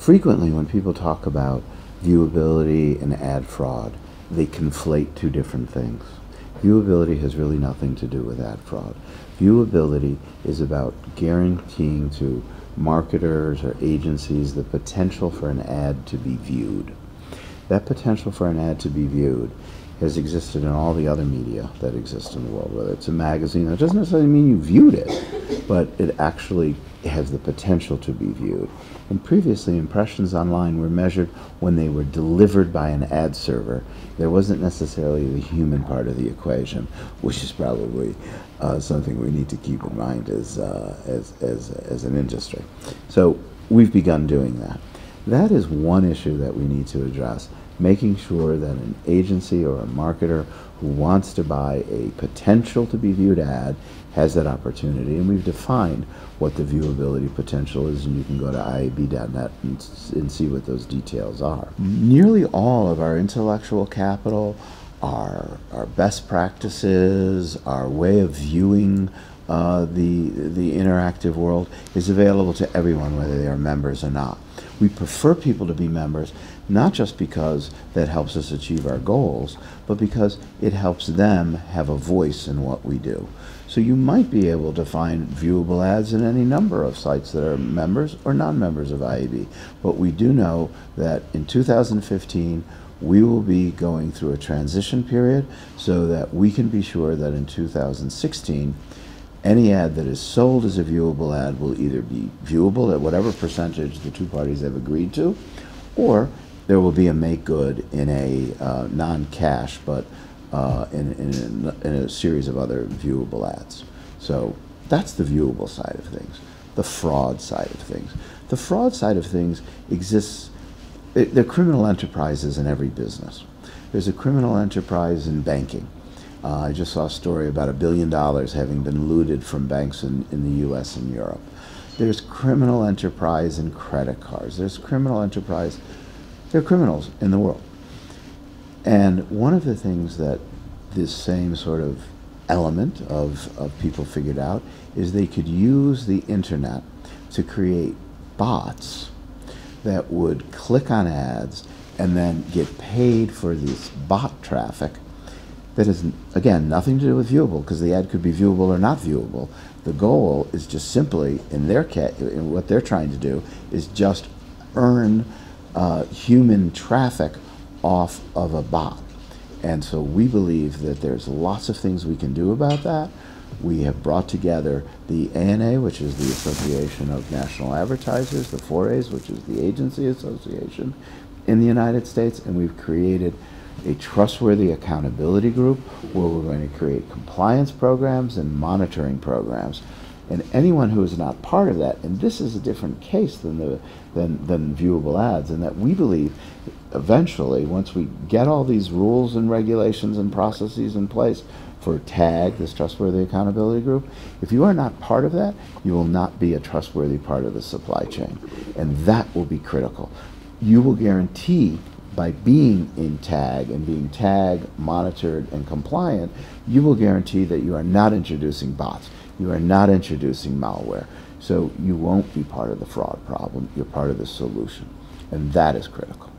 Frequently, when people talk about viewability and ad fraud, they conflate two different things. Viewability has really nothing to do with ad fraud. Viewability is about guaranteeing to marketers or agencies the potential for an ad to be viewed. That potential for an ad to be viewed has existed in all the other media that exist in the world, whether it's a magazine. It doesn't necessarily mean you viewed it, but it actually has the potential to be viewed. And previously, impressions online were measured when they were delivered by an ad server. There wasn't necessarily the human part of the equation, which is probably something we need to keep in mind as an industry. So we've begun doing that. That is one issue that we need to address, making sure that an agency or a marketer who wants to buy a potential to be viewed ad has that opportunity. And we've defined what the viewability potential is, and you can go to IAB.net and see what those details are. Nearly all of our intellectual capital, our best practices, our way of viewing the interactive world is available to everyone, whether they are members or not. We prefer people to be members, not just because that helps us achieve our goals, but because it helps them have a voice in what we do. So you might be able to find viewable ads in any number of sites that are members or non-members of IAB. But we do know that in 2015, we will be going through a transition period so that we can be sure that in 2016, any ad that is sold as a viewable ad will either be viewable at whatever percentage the two parties have agreed to, or there will be a make good in a non-cash, but in a series of other viewable ads. So that's the viewable side of things. The fraud side of things. The fraud side of things exists. There are criminal enterprises in every business. There's a criminal enterprise in banking. I just saw a story about $1 billion having been looted from banks in the US and Europe. There's criminal enterprise in credit cards. There's criminal enterprise. There are criminals in the world. And one of the things that this same sort of element of people figured out is they could use the internet to create bots that would click on ads and then get paid for this bot traffic that has, again, nothing to do with viewable, because the ad could be viewable or not viewable. The goal is just simply, in what they're trying to do, is just earn human traffic off of a bot. And so we believe that there's lots of things we can do about that. We have brought together the ANA, which is the Association of National Advertisers, the 4As, which is the agency association in the United States, and we've created a trustworthy accountability group where we're going to create compliance programs and monitoring programs. And anyone who is not part of that, and this is a different case than viewable ads, in that we believe eventually, once we get all these rules and regulations and processes in place for TAG, this Trustworthy Accountability Group, if you are not part of that, you will not be a trustworthy part of the supply chain. And that will be critical. You will guarantee, by being in TAG and being TAG, monitored, and compliant, you will guarantee that you are not introducing bots. You are not introducing malware. So you won't be part of the fraud problem. You're part of the solution. And that is critical.